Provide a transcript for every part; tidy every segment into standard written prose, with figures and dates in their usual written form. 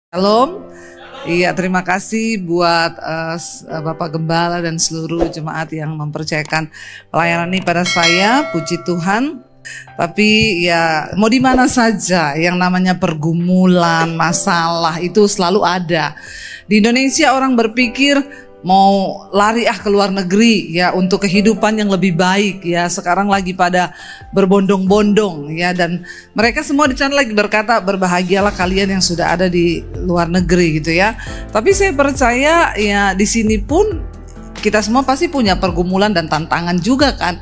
Shalom. Iya, terima kasih buat Bapak Gembala dan seluruh jemaat yang mempercayakan pelayanan ini pada saya. Puji Tuhan. Tapi ya mau di mana saja yang namanya pergumulan, masalah itu selalu ada. Di Indonesia orang berpikir mau lari ke luar negeri ya untuk kehidupan yang lebih baik ya. Sekarang lagi pada berbondong-bondong ya, dan mereka semua di sana lagi berkata berbahagialah kalian yang sudah ada di luar negeri gitu ya. Tapi saya percaya ya di sini pun kita semua pasti punya pergumulan dan tantangan juga kan.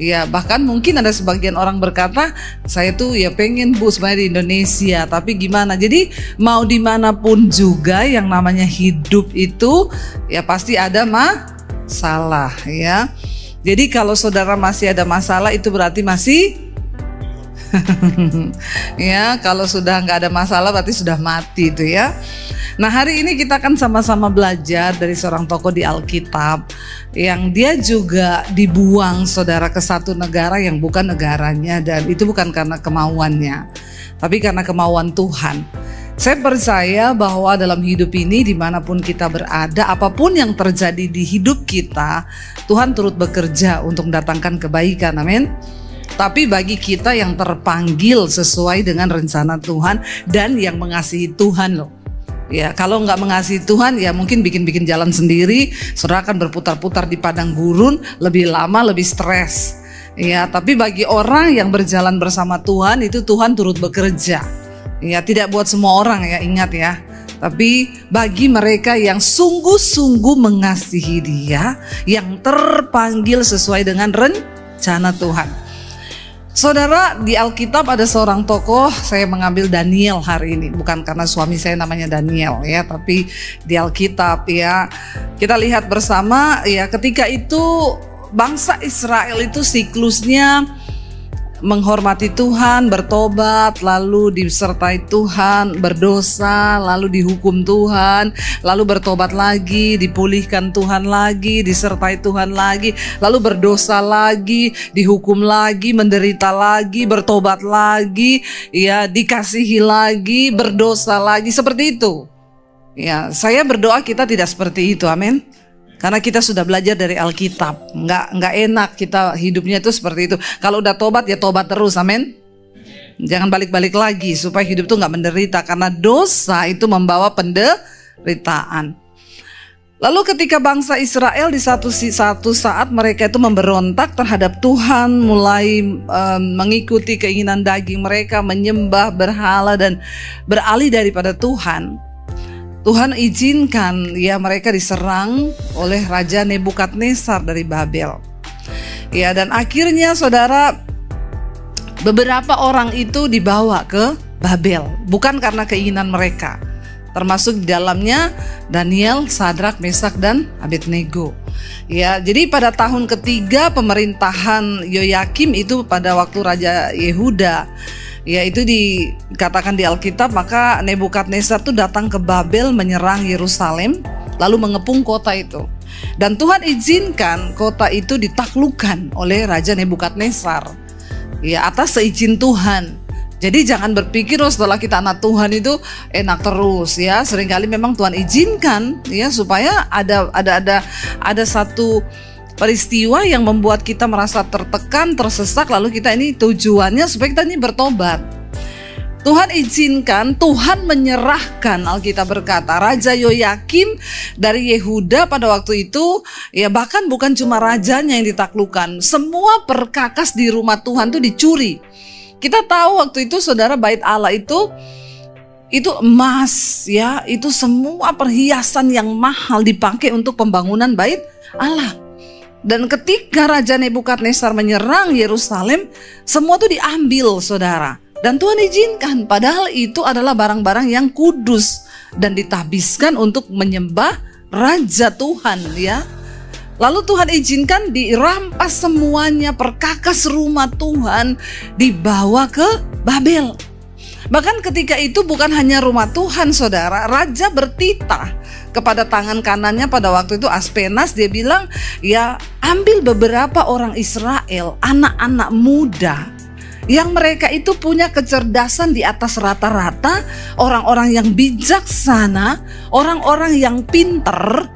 Ya bahkan mungkin ada sebagian orang berkata saya tuh ya pengen sebenarnya di Indonesia, tapi gimana? Jadi mau dimanapun juga yang namanya hidup itu ya pasti ada masalah ya. Jadi kalau saudara masih ada masalah itu berarti masih ya, kalau sudah nggak ada masalah berarti sudah mati itu ya. Nah hari ini kita akan sama-sama belajar dari seorang tokoh di Alkitab yang dia juga dibuang saudara ke satu negara yang bukan negaranya, dan itu bukan karena kemauannya tapi karena kemauan Tuhan. Saya percaya bahwa dalam hidup ini dimanapun kita berada, apapun yang terjadi di hidup kita, Tuhan turut bekerja untuk mendatangkan kebaikan, amin. Tapi bagi kita yang terpanggil sesuai dengan rencana Tuhan dan yang mengasihi Tuhan loh. Ya, kalau nggak mengasihi Tuhan ya mungkin bikin-bikin jalan sendiri, saudara akan berputar-putar di padang gurun, lebih lama, lebih stres. Ya, tapi bagi orang yang berjalan bersama Tuhan itu Tuhan turut bekerja. Ya, tidak buat semua orang ya, ingat ya. Tapi bagi mereka yang sungguh-sungguh mengasihi Dia, yang terpanggil sesuai dengan rencana Tuhan. Saudara, di Alkitab ada seorang tokoh, saya mengambil Daniel hari ini. Bukan karena suami saya namanya Daniel ya, tapi di Alkitab ya. Kita lihat bersama ya, ketika itu bangsa Israel itu siklusnya menghormati Tuhan, bertobat, lalu disertai Tuhan, berdosa, lalu dihukum Tuhan, lalu bertobat lagi, dipulihkan Tuhan lagi, disertai Tuhan lagi, lalu berdosa lagi, dihukum lagi, menderita lagi, bertobat lagi, ya dikasihi lagi, berdosa lagi, seperti itu. Ya, saya berdoa kita tidak seperti itu, amin. Karena kita sudah belajar dari Alkitab, nggak enak kita hidupnya itu seperti itu. Kalau udah tobat ya tobat terus, amin. Jangan balik-balik lagi supaya hidup itu nggak menderita, karena dosa itu membawa penderitaan. Lalu ketika bangsa Israel di satu saat mereka itu memberontak terhadap Tuhan, mulai mengikuti keinginan daging mereka, menyembah berhala dan beralih daripada Tuhan. Tuhan izinkan ya mereka diserang oleh Raja Nebukadnezar dari Babel. Ya, dan akhirnya saudara, beberapa orang itu dibawa ke Babel bukan karena keinginan mereka. Termasuk di dalamnya Daniel, Sadrak, Mesak dan Abednego. Ya, jadi pada tahun ketiga pemerintahan Yoyakim itu pada waktu Raja Yehuda, ya itu dikatakan di Alkitab, maka Nebukadnezar itu datang ke Babel menyerang Yerusalem lalu mengepung kota itu. Dan Tuhan izinkan kota itu ditaklukkan oleh Raja Nebukadnezar ya atas seizin Tuhan. Jadi jangan berpikir setelah kita anak Tuhan itu enak terus ya. Seringkali memang Tuhan izinkan ya supaya ada satu peristiwa yang membuat kita merasa tertekan, tersesak, lalu kita ini tujuannya supaya kita ini bertobat. Tuhan izinkan, Tuhan menyerahkan, Alkitab berkata, Raja Yoyakim dari Yehuda pada waktu itu, ya bahkan bukan cuma rajanya yang ditaklukkan, semua perkakas di rumah Tuhan itu dicuri. Kita tahu waktu itu saudara, bait Allah itu emas ya, itu semua perhiasan yang mahal dipakai untuk pembangunan bait Allah. Dan ketika Raja Nebukadnezar menyerang Yerusalem, semua itu diambil saudara. Dan Tuhan izinkan, padahal itu adalah barang-barang yang kudus dan ditabiskan untuk menyembah Raja Tuhan ya. Lalu Tuhan izinkan dirampas semuanya, perkakas rumah Tuhan dibawa ke Babel. Bahkan ketika itu bukan hanya rumah Tuhan saudara, Raja bertitah kepada tangan kanannya pada waktu itu Aspenas. Dia bilang ya ambil beberapa orang Israel, anak-anak muda yang mereka itu punya kecerdasan di atas rata-rata, orang-orang yang bijaksana, orang-orang yang pinter,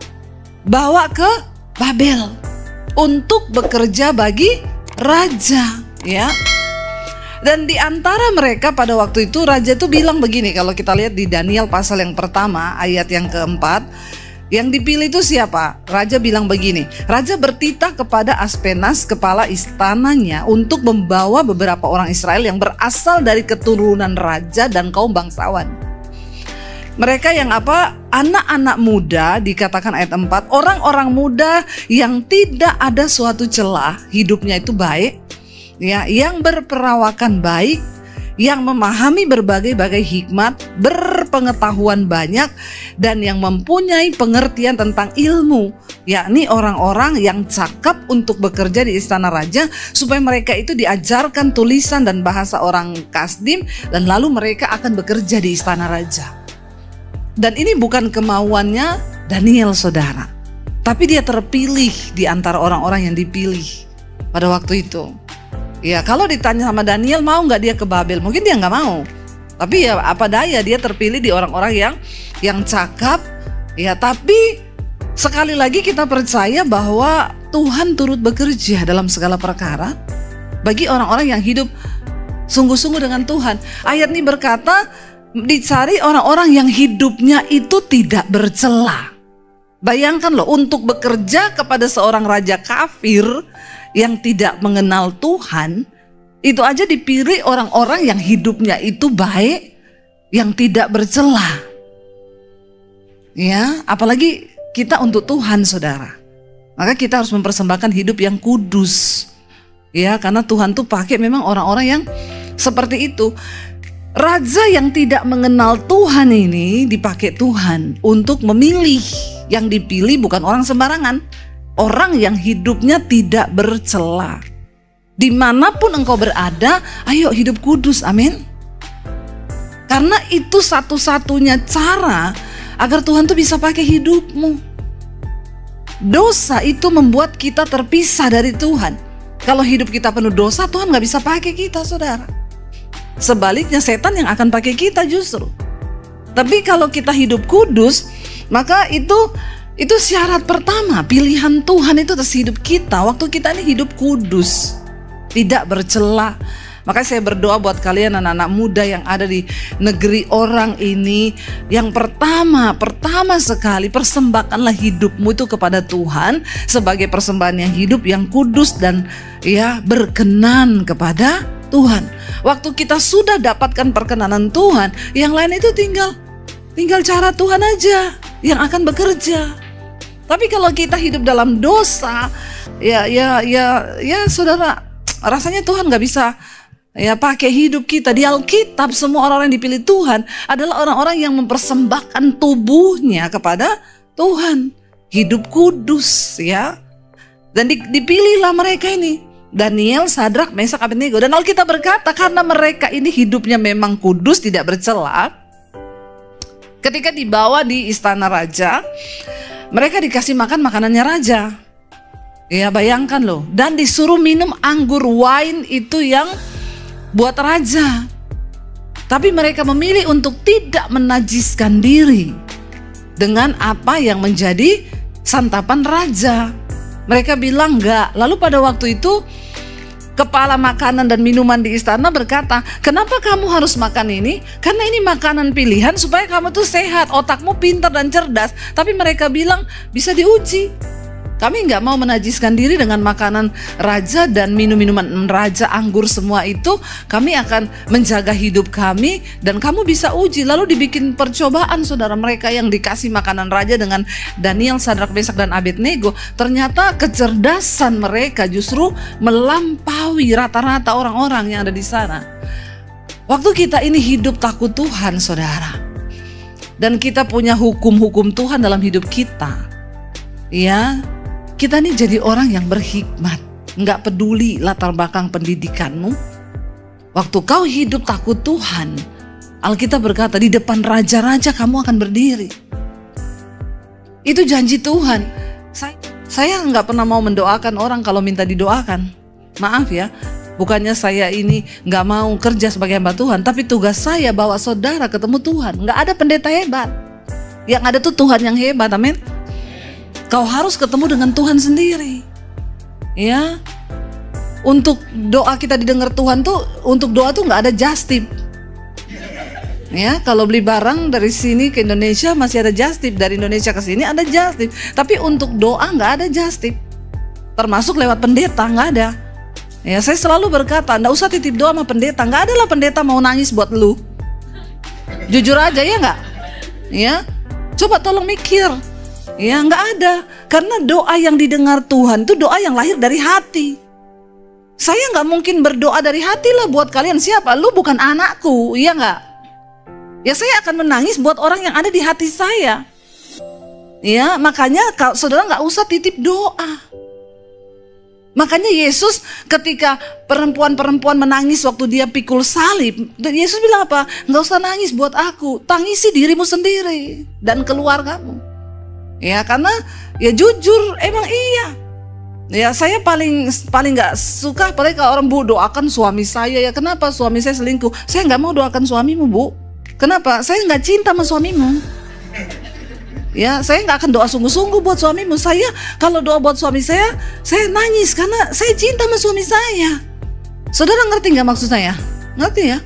bawa ke Babel untuk bekerja bagi raja, ya. Dan di antara mereka pada waktu itu raja itu bilang begini, kalau kita lihat di Daniel pasal yang pertama ayat yang keempat, yang dipilih itu siapa? Raja bilang begini, raja bertitah kepada Aspenas, kepala istananya, untuk membawa beberapa orang Israel yang berasal dari keturunan raja dan kaum bangsawan. Mereka yang apa? Anak-anak muda, dikatakan ayat 4, orang-orang muda yang tidak ada suatu celah, hidupnya itu baik, ya, yang berperawakan baik, yang memahami berbagai-bagai hikmat, berpengetahuan banyak, dan yang mempunyai pengertian tentang ilmu, yakni orang-orang yang cakap untuk bekerja di istana raja, supaya mereka itu diajarkan tulisan dan bahasa orang Kasdim, dan lalu mereka akan bekerja di istana raja. Dan ini bukan kemauannya Daniel, saudara, tapi dia terpilih di antara orang-orang yang dipilih pada waktu itu. Ya, kalau ditanya sama Daniel mau nggak dia ke Babel, mungkin dia nggak mau. Tapi ya apa daya, dia terpilih di orang-orang yang cakap. Ya, tapi sekali lagi kita percaya bahwa Tuhan turut bekerja dalam segala perkara bagi orang-orang yang hidup sungguh-sungguh dengan Tuhan. Ayat ini berkata, dicari orang-orang yang hidupnya itu tidak bercela. Bayangkan loh, untuk bekerja kepada seorang raja kafir yang tidak mengenal Tuhan, itu aja dipilih orang-orang yang hidupnya itu baik, yang tidak bercela. Ya, apalagi kita untuk Tuhan, saudara. Maka kita harus mempersembahkan hidup yang kudus. Ya, karena Tuhan tuh pakai memang orang-orang yang seperti itu. Raja yang tidak mengenal Tuhan ini dipakai Tuhan untuk memilih. Yang dipilih bukan orang sembarangan, orang yang hidupnya tidak bercela. Dimanapun engkau berada, ayo hidup kudus, amin. Karena itu satu-satunya cara agar Tuhan tuh bisa pakai hidupmu. Dosa itu membuat kita terpisah dari Tuhan. Kalau hidup kita penuh dosa, Tuhan gak bisa pakai kita, saudara. Sebaliknya setan yang akan pakai kita justru. Tapi kalau kita hidup kudus, maka itu syarat pertama, pilihan Tuhan itu atas hidup kita. Waktu kita ini hidup kudus, tidak bercela. Makanya saya berdoa buat kalian anak-anak muda yang ada di negeri orang ini. Yang pertama sekali, persembahkanlah hidupmu itu kepada Tuhan sebagai persembahan yang hidup, yang kudus dan ya berkenan kepada Tuhan. Waktu kita sudah dapatkan perkenanan Tuhan, yang lain itu tinggal cara Tuhan aja yang akan bekerja. Tapi kalau kita hidup dalam dosa, ya saudara, rasanya Tuhan gak bisa ya pakai hidup kita. Di Alkitab semua orang-orang yang dipilih Tuhan adalah orang-orang yang mempersembahkan tubuhnya kepada Tuhan, hidup kudus, ya. Dan dipilihlah mereka ini, Daniel, Sadrak, Mesak, Abednego. Dan Alkitab berkata karena mereka ini hidupnya memang kudus, tidak bercela, ketika dibawa di istana raja, mereka dikasih makan makanannya raja. Ya, bayangkan loh. Dan disuruh minum anggur wine itu yang buat raja. Tapi mereka memilih untuk tidak menajiskan diri dengan apa yang menjadi santapan raja. Mereka bilang enggak. Lalu pada waktu itu kepala makanan dan minuman di istana berkata, kenapa kamu harus makan ini? Karena ini makanan pilihan supaya kamu tuh sehat, otakmu pintar dan cerdas. Tapi mereka bilang bisa diuji. Kami nggak mau menajiskan diri dengan makanan raja dan minum-minuman raja, anggur semua itu. Kami akan menjaga hidup kami dan kamu bisa uji. Lalu dibikin percobaan, saudara. Mereka yang dikasih makanan raja dengan Daniel, Sadrak, Mesak dan Abednego, ternyata kecerdasan mereka justru melampaui rata-rata orang-orang yang ada di sana. Waktu kita ini hidup takut Tuhan, saudara, dan kita punya hukum-hukum Tuhan dalam hidup kita, ya, kita nih jadi orang yang berhikmat. Nggak peduli latar belakang pendidikanmu. Waktu kau hidup takut Tuhan, Alkitab berkata di depan raja-raja kamu akan berdiri. Itu janji Tuhan. Saya nggak pernah mau mendoakan orang kalau minta didoakan. Maaf ya, Bukannya saya ini nggak mau kerja sebagai hamba Tuhan, tapi tugas saya bawa saudara ketemu Tuhan. Nggak ada pendeta hebat, yang ada tuh Tuhan yang hebat, amin. Kau harus ketemu dengan Tuhan sendiri, ya. Untuk doa kita didengar Tuhan tuh, untuk doa tuh nggak ada just tip. Ya, kalau beli barang dari sini ke Indonesia masih ada just tip, dari Indonesia ke sini ada just tip. Tapi untuk doa nggak ada just tip, termasuk lewat pendeta nggak ada. Ya, saya selalu berkata, nggak usah titip doa sama pendeta. Nggak ada lah pendeta mau nangis buat lu. Jujur aja ya nggak? Ya, coba tolong mikir. Ya, nggak ada. Karena doa yang didengar Tuhan itu doa yang lahir dari hati. Saya nggak mungkin berdoa dari hati lah buat kalian. Siapa? Lu bukan anakku, iya nggak? Ya, saya akan menangis buat orang yang ada di hati saya. Ya, makanya saudara nggak usah titip doa. Makanya Yesus ketika perempuan-perempuan menangis waktu dia pikul salib, Yesus bilang apa? Nggak usah nangis buat aku, tangisi dirimu sendiri dan keluargamu. Ya, karena ya jujur emang iya. Ya, saya paling nggak suka apalagi kalau orang, Bu, doakan suami saya. Ya, kenapa? Suami saya selingkuh. Saya nggak mau doakan suamimu, Bu. Kenapa? Saya nggak cinta sama suamimu. Ya, saya nggak akan doa sungguh-sungguh buat suamimu. Saya kalau doa buat suami saya nangis karena saya cinta sama suami saya. Saudara ngerti nggak maksud saya? Ngerti ya?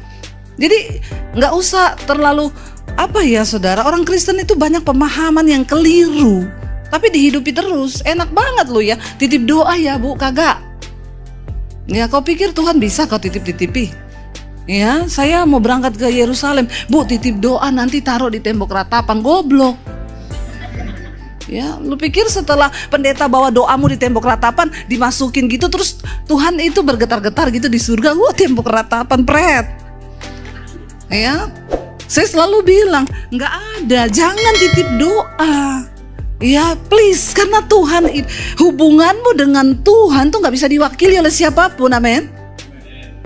Jadi nggak usah terlalu apa ya, saudara. Orang Kristen itu banyak pemahaman yang keliru, tapi dihidupi terus. Enak banget lo ya, titip doa ya, Bu, kagak. Ya, kau pikir Tuhan bisa kau titip-titipi? Ya, saya mau berangkat ke Yerusalem, Bu, titip doa nanti taruh di tembok ratapan. Goblok. Ya, lu pikir setelah pendeta bawa doamu di tembok ratapan dimasukin gitu terus Tuhan itu bergetar-getar gitu di surga, wah tembok ratapan pret. Ya, saya selalu bilang nggak ada, jangan titip doa. Ya please, karena Tuhan, hubunganmu dengan Tuhan tuh nggak bisa diwakili oleh siapapun, amin.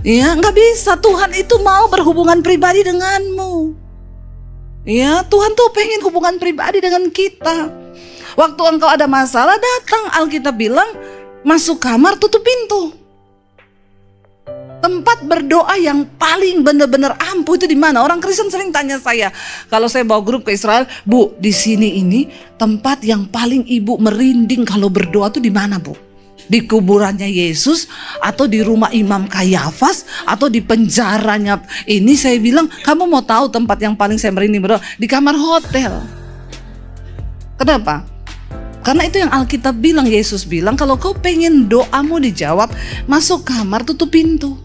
Ya, nggak bisa. Tuhan itu mau berhubungan pribadi denganmu. Ya, Tuhan tuh pengen hubungan pribadi dengan kita. Waktu engkau ada masalah, datang. Alkitab bilang, masuk kamar, tutup pintu. Tempat berdoa yang paling benar-benar ampuh itu di mana? Orang Kristen sering tanya saya, kalau saya bawa grup ke Israel, Bu, di sini ini tempat yang paling ibu merinding kalau berdoa tuh di mana, Bu? Di kuburannya Yesus, atau di rumah Imam Kayafas, atau di penjaranya ini? Saya bilang, kamu mau tahu tempat yang paling saya merinding berdoa? Di kamar hotel. Kenapa? Karena itu yang Alkitab bilang, Yesus bilang, kalau kau pengen doamu dijawab, masuk kamar, tutup pintu.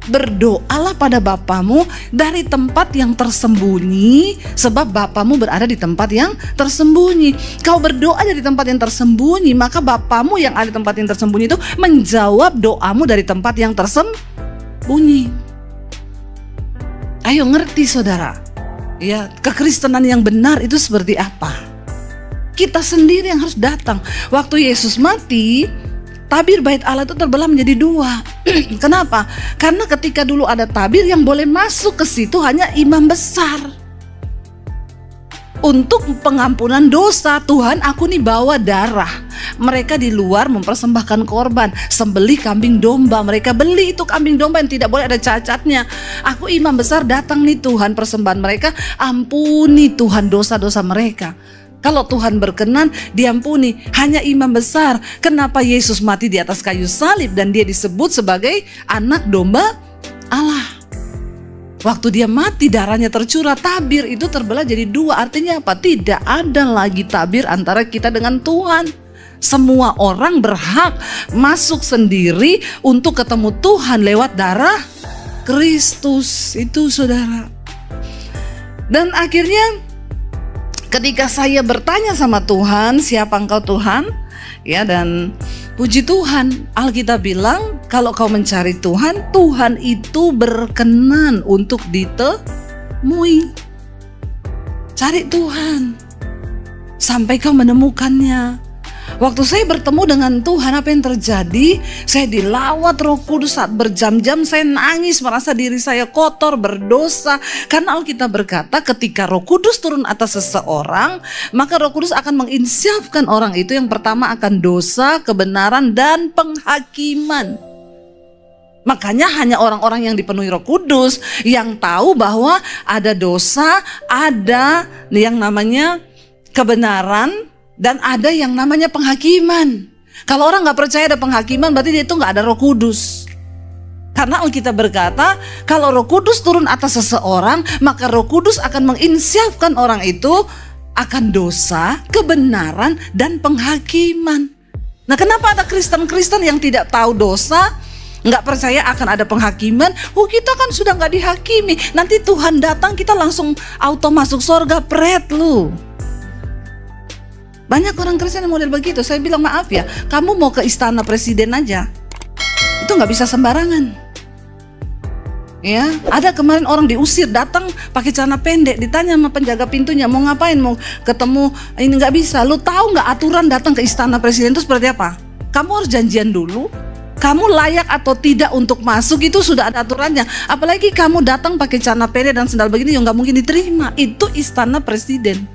Berdoalah pada Bapamu dari tempat yang tersembunyi, sebab Bapamu berada di tempat yang tersembunyi. Kau berdoa dari tempat yang tersembunyi, maka Bapamu yang ada di tempat yang tersembunyi itu menjawab doamu dari tempat yang tersembunyi. Ayo ngerti saudara, ya, kekristenan yang benar itu seperti apa? Kita sendiri yang harus datang. Waktu Yesus mati, tabir bait Allah itu terbelah menjadi dua. Kenapa? Karena ketika dulu ada tabir, yang boleh masuk ke situ hanya imam besar. Untuk pengampunan dosa, Tuhan, aku nih bawa darah. Mereka di luar mempersembahkan korban, sembelih kambing domba. Mereka beli itu kambing domba yang tidak boleh ada cacatnya. Aku imam besar datang nih Tuhan, persembahan mereka, ampuni Tuhan dosa-dosa mereka. Kalau Tuhan berkenan, diampuni. Hanya imam besar. Kenapa Yesus mati di atas kayu salib dan dia disebut sebagai anak domba Allah? Waktu dia mati, darahnya tercurah, tabir itu terbelah jadi dua. Artinya apa? Tidak ada lagi tabir antara kita dengan Tuhan. Semua orang berhak masuk sendiri untuk ketemu Tuhan lewat darah Kristus. Itu saudara. Dan akhirnya ketika saya bertanya sama Tuhan, siapa engkau Tuhan? Ya, dan puji Tuhan, Alkitab bilang kalau kau mencari Tuhan, Tuhan itu berkenan untuk ditemui. Cari Tuhan sampai kau menemukannya. Waktu saya bertemu dengan Tuhan, apa yang terjadi? Saya dilawat Roh Kudus saat berjam-jam saya nangis, merasa diri saya kotor, berdosa. Karena Alkitab berkata ketika Roh Kudus turun atas seseorang, maka Roh Kudus akan menginsyafkan orang itu yang pertama akan dosa, kebenaran, dan penghakiman. Makanya hanya orang-orang yang dipenuhi Roh Kudus yang tahu bahwa ada dosa, ada yang namanya kebenaran, dan ada yang namanya penghakiman. Kalau orang nggak percaya ada penghakiman, berarti dia itu nggak ada Roh Kudus. Karena Alkitab berkata, kalau Roh Kudus turun atas seseorang, maka Roh Kudus akan menginsyafkan orang itu akan dosa, kebenaran, dan penghakiman. Nah, kenapa ada Kristen-Kristen yang tidak tahu dosa, nggak percaya akan ada penghakiman? Oh, kita kan sudah nggak dihakimi. Nanti Tuhan datang, kita langsung auto masuk surga, pret lu. Banyak orang Kristen yang model begitu. Saya bilang maaf ya, kamu mau ke istana presiden aja, itu nggak bisa sembarangan. Ya, ada kemarin orang diusir, datang pakai celana pendek, ditanya sama penjaga pintunya, mau ngapain, mau ketemu, ini nggak bisa. Lu tahu nggak aturan datang ke istana presiden itu seperti apa? Kamu harus janjian dulu. Kamu layak atau tidak untuk masuk itu sudah ada aturannya. Apalagi kamu datang pakai celana pendek dan sandal begini yang nggak mungkin diterima. Itu istana presiden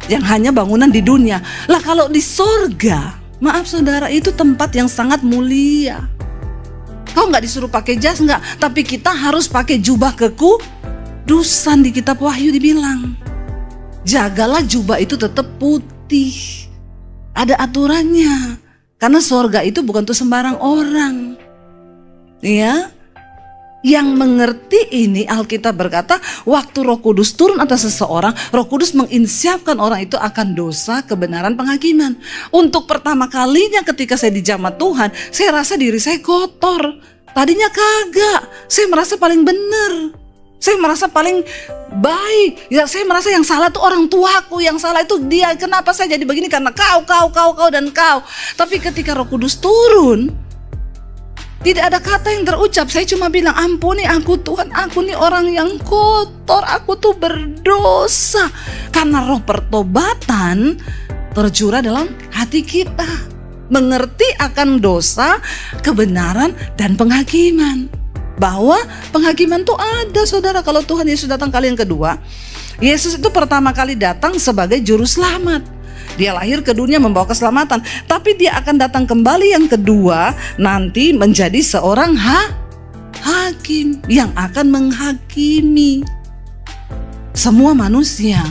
yang hanya bangunan di dunia. Lah kalau di sorga, maaf saudara, itu tempat yang sangat mulia. Kau nggak disuruh pakai jas nggak, tapi kita harus pakai jubah kekudusan. Di kitab Wahyu dibilang, jagalah jubah itu tetap putih. Ada aturannya. Karena sorga itu bukan untuk sembarang orang. Ya, yang mengerti ini, Alkitab berkata, waktu Roh Kudus turun atas seseorang, Roh Kudus menginsyafkan orang itu akan dosa, kebenaran, penghakiman. Untuk pertama kalinya ketika saya dijamah Tuhan, saya rasa diri saya kotor. Tadinya kagak, saya merasa paling benar. Saya merasa paling baik. Ya, saya merasa yang salah itu orang tuaku, yang salah itu dia. Kenapa saya jadi begini? Karena kau dan kau. Tapi ketika Roh Kudus turun, tidak ada kata yang terucap. Saya cuma bilang, ampuni aku Tuhan, aku nih orang yang kotor, aku tuh berdosa. Karena roh pertobatan tercurah dalam hati kita, mengerti akan dosa, kebenaran, dan penghakiman. Bahwa penghakiman itu ada, saudara. Kalau Tuhan Yesus datang kali yang kedua, Yesus itu pertama kali datang sebagai juru selamat. Dia lahir ke dunia membawa keselamatan, tapi dia akan datang kembali yang kedua nanti menjadi seorang hakim yang akan menghakimi semua manusia.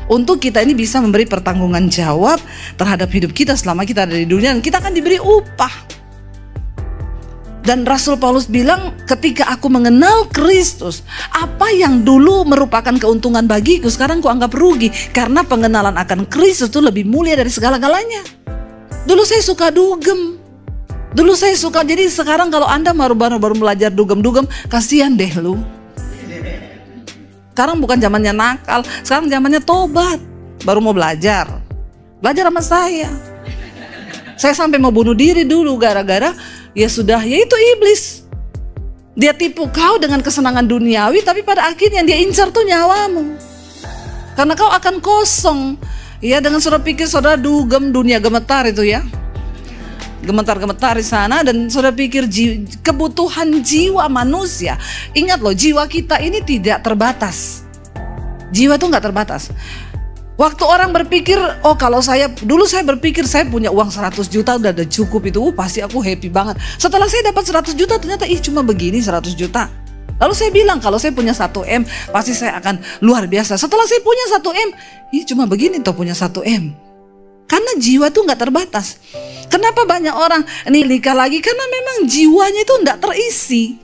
Untuk kita ini bisa memberi pertanggungan jawab terhadap hidup kita selama kita ada di dunia, dan kita akan diberi upah. Dan Rasul Paulus bilang, ketika aku mengenal Kristus, apa yang dulu merupakan keuntungan bagiku, sekarang ku anggap rugi. Karena pengenalan akan Kristus itu lebih mulia dari segala-galanya. Dulu saya suka dugem. Jadi sekarang kalau Anda baru belajar dugem-dugem, kasihan deh lu. Sekarang bukan zamannya nakal, sekarang zamannya tobat. Baru mau belajar sama saya. Saya sampai mau bunuh diri dulu gara-gara ya sudah, yaitu iblis. Dia tipu kau dengan kesenangan duniawi, tapi pada akhirnya dia incar tuh nyawamu. Karena kau akan kosong. Ya, dengan saudara pikir saudara dugem, dunia gemetar itu ya. Gemetar-gemetar di sana, dan saudara pikir kebutuhan jiwa manusia. Ingat loh, jiwa kita ini tidak terbatas. Jiwa tuh nggak terbatas. Waktu orang berpikir, oh kalau dulu saya berpikir saya punya uang 100 juta udah ada cukup itu, pasti aku happy banget. Setelah saya dapat 100 juta ternyata cuma begini 100 juta. Lalu saya bilang kalau saya punya 1M pasti saya akan luar biasa. Setelah saya punya 1M, cuma begini toh punya 1M. Karena jiwa tuh nggak terbatas. Kenapa banyak orang ini nikah lagi? Karena memang jiwanya itu nggak terisi.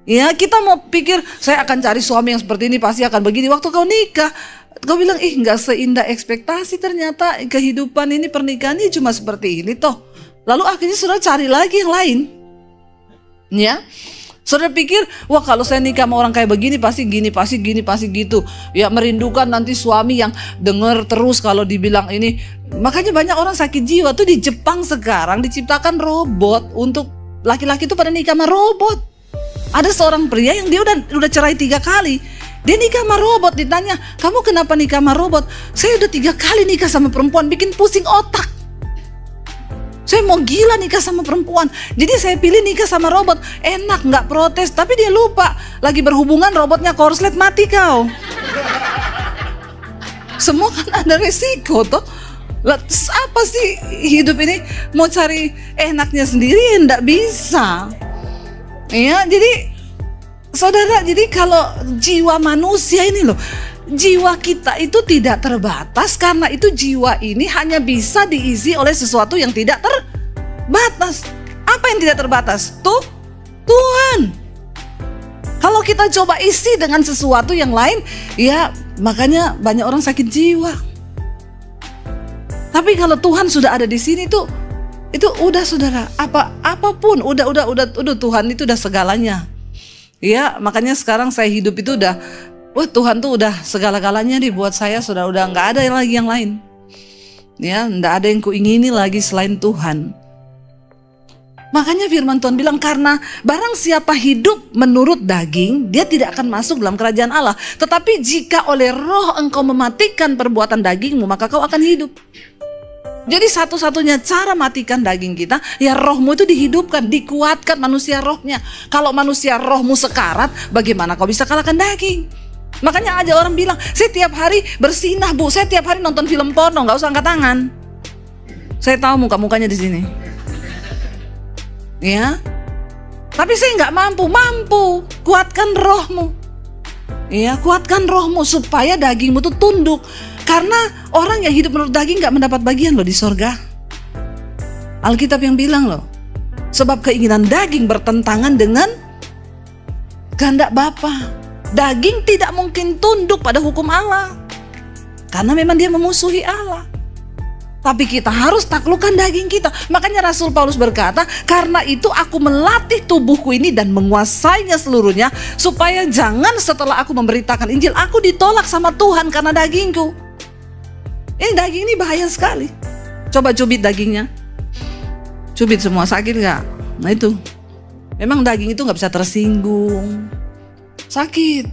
Ya, kita mau pikir saya akan cari suami yang seperti ini pasti akan begini. Waktu kau nikah, kau bilang, nggak seindah ekspektasi, ternyata kehidupan ini, pernikahan ini cuma seperti ini toh. Lalu akhirnya saudara cari lagi yang lain. Ya, saudara pikir, wah kalau saya nikah sama orang kayak begini pasti gini, pasti gini, pasti gitu. Ya, merindukan nanti suami yang dengar terus kalau dibilang ini. Makanya banyak orang sakit jiwa tuh. Di Jepang sekarang diciptakan robot untuk laki-laki tuh pada nikah sama robot. Ada seorang pria yang dia udah cerai 3 kali. Dia nikah sama robot, ditanya, kamu kenapa nikah sama robot? Saya udah 3 kali nikah sama perempuan, bikin pusing otak. Saya mau gila nikah sama perempuan. Jadi saya pilih nikah sama robot. Enak, gak protes. Tapi dia lupa, lagi berhubungan robotnya korslet, mati kau. Semua kan ada resiko toh. Lah, apa sih hidup ini? Mau cari enaknya sendiri enggak bisa. Ya, jadi saudara, jadi kalau jiwa manusia ini loh, jiwa kita itu tidak terbatas, karena itu jiwa ini hanya bisa diisi oleh sesuatu yang tidak terbatas. Apa yang tidak terbatas? Tuhan. Kalau kita coba isi dengan sesuatu yang lain, ya makanya banyak orang sakit jiwa. Tapi kalau Tuhan sudah ada di sini itu udah saudara, apapun udah Tuhan itu udah segalanya. Ya, makanya sekarang saya hidup itu udah, Tuhan tuh udah segala-galanya nih buat saya, sudah nggak ada lagi yang lain. Ya, nggak ada yang kuingini lagi selain Tuhan. Makanya firman Tuhan bilang, karena barang siapa hidup menurut daging, dia tidak akan masuk dalam kerajaan Allah. Tetapi jika oleh roh engkau mematikan perbuatan dagingmu, maka kau akan hidup. Jadi satu-satunya cara matikan daging kita, ya rohmu itu dihidupkan, dikuatkan manusia rohnya. Kalau manusia rohmu sekarat, bagaimana kau bisa kalahkan daging? Makanya aja orang bilang, saya tiap hari bersinah bu, saya tiap hari nonton film porno, nggak usah angkat tangan. Saya tahu muka-mukanya di sini. Ya, tapi saya nggak mampu, kuatkan rohmu. Ya, kuatkan rohmu supaya dagingmu tuh tunduk. Karena orang yang hidup menurut daging nggak mendapat bagian loh di sorga. Alkitab yang bilang loh, sebab keinginan daging bertentangan dengan kehendak Bapa. Daging tidak mungkin tunduk pada hukum Allah, karena memang dia memusuhi Allah. Tapi kita harus taklukkan daging kita. Makanya Rasul Paulus berkata, karena itu aku melatih tubuhku ini dan menguasainya seluruhnya, supaya jangan setelah aku memberitakan Injil, aku ditolak sama Tuhan karena dagingku. Ini daging ini bahaya sekali. Coba cubit dagingnya. Cubit semua, sakit gak? Nah itu, memang daging itu gak bisa tersinggung. Sakit.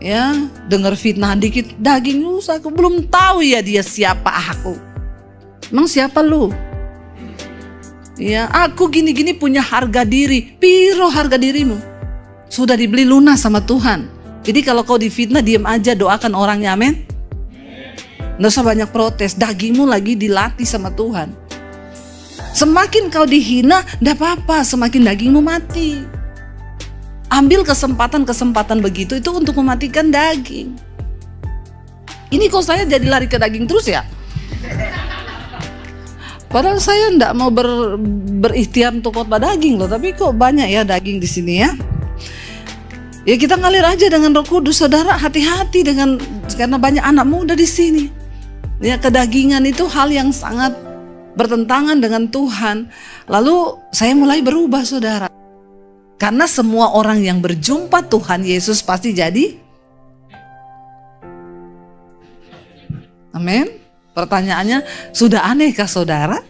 Ya, dengar fitnah dikit, daging aku belum tahu ya dia siapa aku. Emang siapa lu? Ya, aku gini-gini punya harga diri. Piro harga dirimu? Sudah dibeli lunas sama Tuhan. Jadi kalau kau difitnah, diam aja, doakan orangnya, amin. Nggak usah banyak protes. Dagingmu lagi dilatih sama Tuhan. Semakin kau dihina, nggak apa-apa, semakin dagingmu mati. Ambil kesempatan-kesempatan begitu itu untuk mematikan daging. Ini kok saya jadi lari ke daging terus ya? Padahal saya enggak mau berikhtiar untuk khotbah daging loh, tapi kok banyak ya daging di sini ya. Ya kita ngalir aja dengan Roh Kudus, saudara, hati-hati karena banyak anak muda di sini. Ya, kedagingan itu hal yang sangat bertentangan dengan Tuhan. Lalu saya mulai berubah, saudara. Karena semua orang yang berjumpa Tuhan Yesus pasti jadi. Amin. Pertanyaannya, sudah anehkah saudara?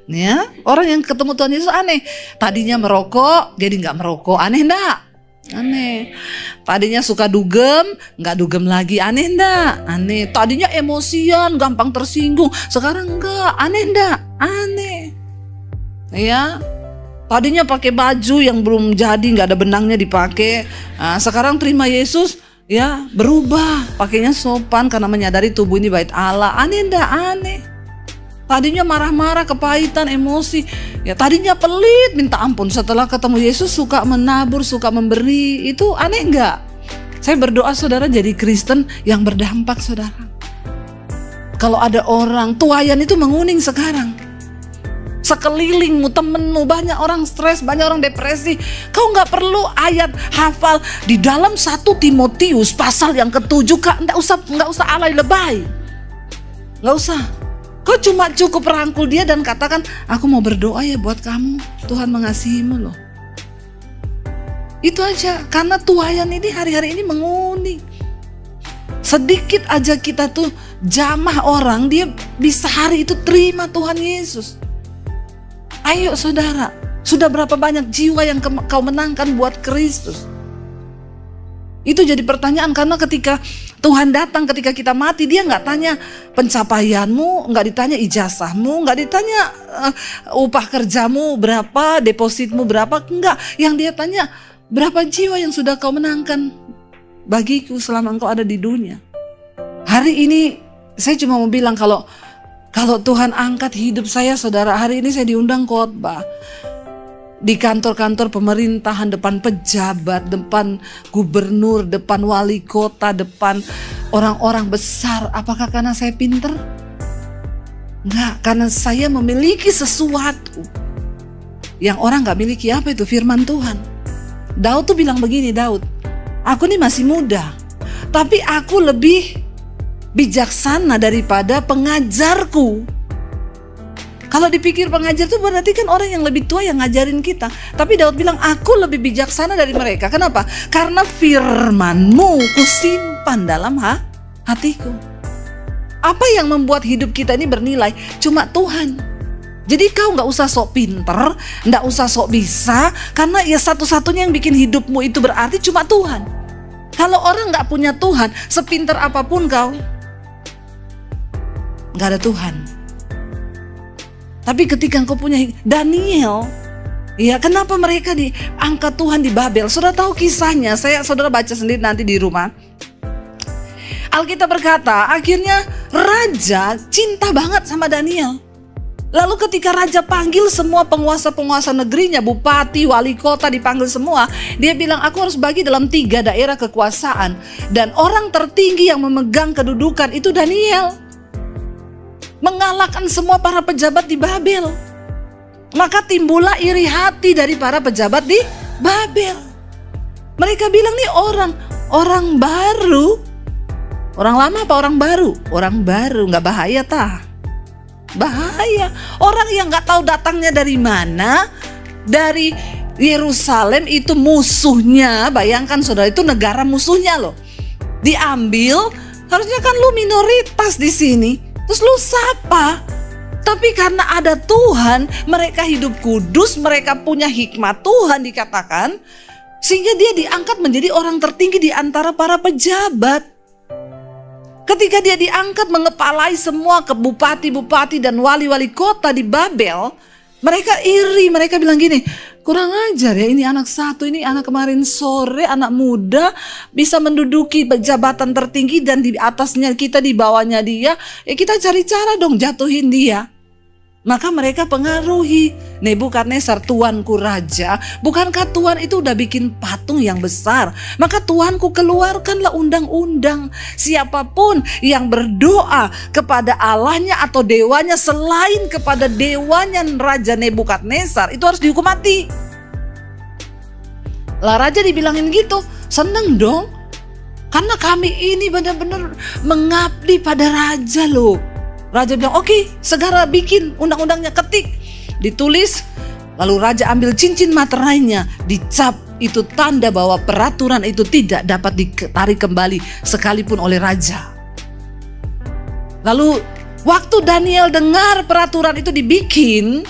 Ya, orang yang ketemu Tuhan Yesus aneh. Tadinya merokok, jadi nggak merokok. Aneh enggak? Aneh. Tadinya suka dugem, nggak dugem lagi. Aneh enggak? Aneh. Tadinya emosian, gampang tersinggung. Sekarang enggak. Aneh enggak? Aneh. Ya. Tadinya pakai baju yang belum jadi, nggak ada benangnya dipakai. Nah, sekarang terima Yesus. Ya, berubah, pakainya sopan karena menyadari tubuh ini bait Allah. Aneh enggak? Aneh. Tadinya marah-marah, kepahitan, emosi. Ya, tadinya pelit, minta ampun. Setelah ketemu Yesus suka menabur, suka memberi. Itu aneh enggak? Saya berdoa saudara jadi Kristen yang berdampak, saudara. Kalau ada orang, tuayan itu menguning sekarang. Sekelilingmu, temenmu, banyak orang stres, banyak orang depresi. Kau nggak perlu ayat hafal di dalam 1 Timotius pasal yang ke-7. Kak, nggak usah alay lebay, nggak usah. Kau cuma cukup rangkul dia dan katakan, aku mau berdoa ya buat kamu, Tuhan mengasihimu loh. Itu aja, karena tuayan ini hari-hari ini menguning. Sedikit aja kita tuh jamah orang, dia bisa hari itu terima Tuhan Yesus. Ayo saudara, sudah berapa banyak jiwa yang kau menangkan buat Kristus? Itu jadi pertanyaan, karena ketika Tuhan datang, ketika kita mati, dia nggak tanya pencapaianmu, nggak ditanya ijazahmu, nggak ditanya upah kerjamu berapa, depositmu berapa, enggak. Yang dia tanya, berapa jiwa yang sudah kau menangkan bagiku selama engkau ada di dunia. Hari ini Saya cuma mau bilang kalau Tuhan angkat hidup saya, saudara, hari ini saya diundang khotbah di kantor-kantor pemerintahan, depan pejabat, depan gubernur, depan wali kota, depan orang-orang besar. Apakah karena saya pinter? Enggak, karena saya memiliki sesuatu yang orang gak miliki. Apa itu? Firman Tuhan. Daud tuh bilang begini, Daud, aku nih masih muda, tapi aku lebih bijaksana daripada pengajarku. Kalau dipikir pengajar itu berarti kan orang yang lebih tua yang ngajarin kita. Tapi Daud bilang, aku lebih bijaksana dari mereka. Kenapa? Karena firman-Mu kusimpan dalam hatiku. Apa yang membuat hidup kita ini bernilai? Cuma Tuhan. Jadi kau gak usah sok pinter, gak usah sok bisa, karena ya satu-satunya yang bikin hidupmu itu berarti cuma Tuhan. Kalau orang gak punya Tuhan, sepinter apapun kau, gak ada Tuhan. Tapi ketika engkau punya Daniel, ya kenapa mereka diangkat Tuhan di Babel? Saudara tahu kisahnya, saudara baca sendiri nanti di rumah. Alkitab berkata, akhirnya raja cinta banget sama Daniel. Lalu ketika raja panggil semua penguasa-penguasa negerinya, bupati, wali kota dipanggil semua, dia bilang, aku harus bagi dalam 3 daerah kekuasaan. Dan orang tertinggi yang memegang kedudukan itu Daniel. Mengalahkan semua para pejabat di Babel. Maka timbullah iri hati dari para pejabat di Babel. Mereka bilang nih orang baru. Orang lama apa orang baru? Orang baru, gak bahaya tah? Bahaya. Orang yang gak tahu datangnya dari mana, dari Yerusalem itu musuhnya. Bayangkan saudara, itu negara musuhnya loh. Diambil, harusnya kan lu minoritas di sini. Terus lu sapa? Tapi karena ada Tuhan, mereka hidup kudus, mereka punya hikmat Tuhan dikatakan, sehingga dia diangkat menjadi orang tertinggi di antara para pejabat. Ketika dia diangkat mengepalai semua bupati-bupati dan wali-wali kota di Babel, mereka iri, mereka bilang gini, kurang ajar ya, ini anak satu, ini anak kemarin sore, anak muda bisa menduduki jabatan tertinggi dan di atasnya kita, di bawahnya dia, ya kita cari cara dong jatuhin dia. Maka mereka pengaruhi Nebukadnezar, tuanku raja, bukankah Tuhan itu udah bikin patung yang besar? Maka Tuanku keluarkanlah undang-undang, siapapun yang berdoa kepada Allahnya atau dewanya selain kepada dewanya Raja Nebukadnezar, itu harus dihukum mati. Lah raja dibilangin gitu, seneng dong, karena kami ini benar-benar mengabdi pada raja loh. Raja bilang, oke, segera bikin undang-undangnya, ketik, ditulis. Lalu raja ambil cincin materainya, dicap, itu tanda bahwa peraturan itu tidak dapat ditarik kembali sekalipun oleh raja. Lalu waktu Daniel dengar peraturan itu dibikin,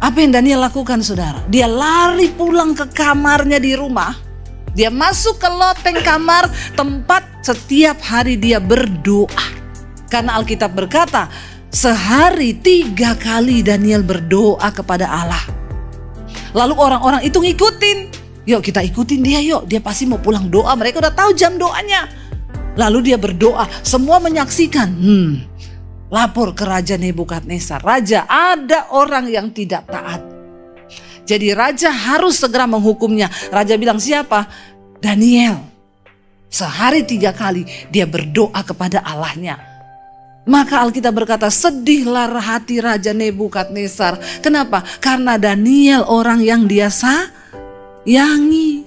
apa yang Daniel lakukan saudara? Dia lari pulang ke kamarnya di rumah. Dia masuk ke loteng kamar tempat setiap hari dia berdoa. Karena Alkitab berkata, sehari 3 kali Daniel berdoa kepada Allah. Lalu orang-orang itu ngikutin. Yuk kita ikutin dia yuk, dia pasti mau pulang doa. Mereka udah tahu jam doanya. Lalu dia berdoa, semua menyaksikan. Lapor ke Raja Nebukadnezar, Raja, ada orang yang tidak taat. Jadi raja harus segera menghukumnya. Raja bilang, siapa? Daniel. Sehari 3 kali dia berdoa kepada Allahnya. Maka Alkitab berkata, sedihlah hati Raja Nebukadnezar. Kenapa? Karena Daniel orang yang dia sayangi.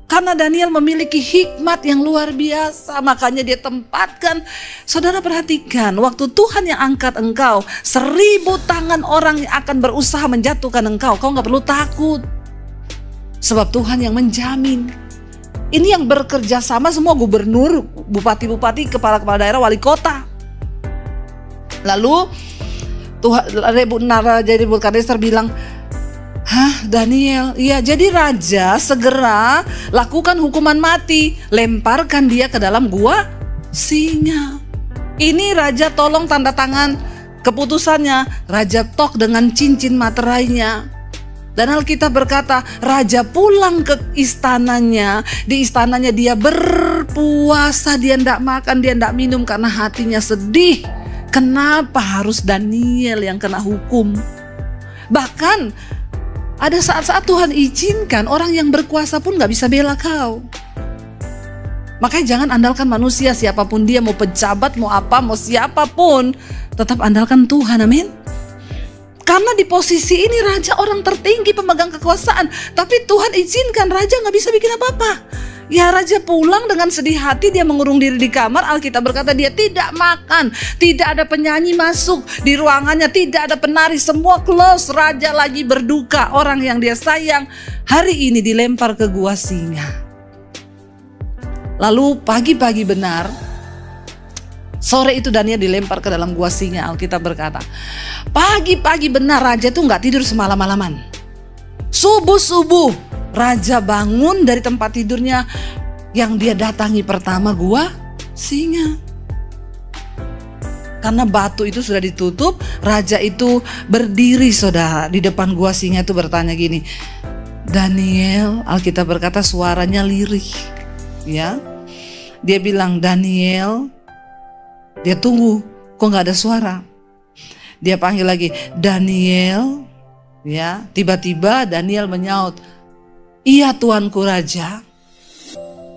Karena Daniel memiliki hikmat yang luar biasa, makanya dia tempatkan. Saudara perhatikan, waktu Tuhan yang angkat engkau, 1000 tangan orang yang akan berusaha menjatuhkan engkau, kau gak perlu takut. Sebab Tuhan yang menjamin. Ini yang bekerja sama semua gubernur, bupati-bupati, kepala-kepala daerah, wali kota. Lalu Raja Nebukadnezar bilang, hah Daniel, iya jadi raja segera lakukan hukuman mati, lemparkan dia ke dalam gua singa. Ini raja tolong tanda tangan keputusannya, raja tok dengan cincin materainya. Dan Alkitab berkata, raja pulang ke istananya, di istananya dia berpulang puasa, dia tidak makan, dia tidak minum karena hatinya sedih. Kenapa harus Daniel yang kena hukum? Bahkan ada saat-saat Tuhan izinkan orang yang berkuasa pun gak bisa bela kau. Makanya jangan andalkan manusia, siapapun dia, mau pejabat, mau apa, mau siapapun, tetap andalkan Tuhan, amin. Karena di posisi ini raja orang tertinggi, pemegang kekuasaan, tapi Tuhan izinkan raja gak bisa bikin apa-apa. Ya, raja pulang dengan sedih hati, dia mengurung diri di kamar. Alkitab berkata dia tidak makan, tidak ada penyanyi masuk di ruangannya, tidak ada penari, semua close. Raja lagi berduka, orang yang dia sayang hari ini dilempar ke gua singa. Lalu pagi-pagi benar, sore itu Daniel dilempar ke dalam gua singa. Alkitab berkata pagi-pagi benar raja tuh gak tidur semalam-malaman. Subuh-subuh raja bangun dari tempat tidurnya, yang dia datangi pertama gua singa. Karena batu itu sudah ditutup, raja itu berdiri saudara di depan gua singa itu bertanya gini, Daniel, Alkitab berkata suaranya lirih, ya. Dia bilang, Daniel, dia tunggu, kok gak ada suara. Dia panggil lagi, Daniel, ya. Tiba-tiba Daniel menyaut, iya tuanku raja.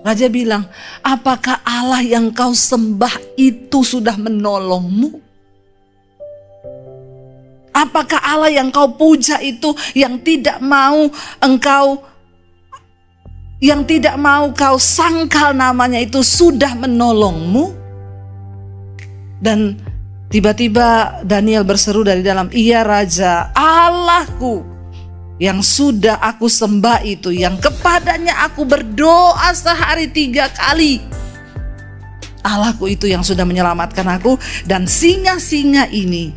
Raja bilang, apakah Allah yang kau sembah itu sudah menolongmu? Apakah Allah yang kau puja itu, yang tidak mau kau sangkal namanya itu sudah menolongmu? Dan tiba-tiba Daniel berseru dari dalam, iya raja, Allahku yang sudah aku sembah itu, yang kepadanya aku berdoa sehari 3 kali. Allahku itu yang sudah menyelamatkan aku, dan singa-singa ini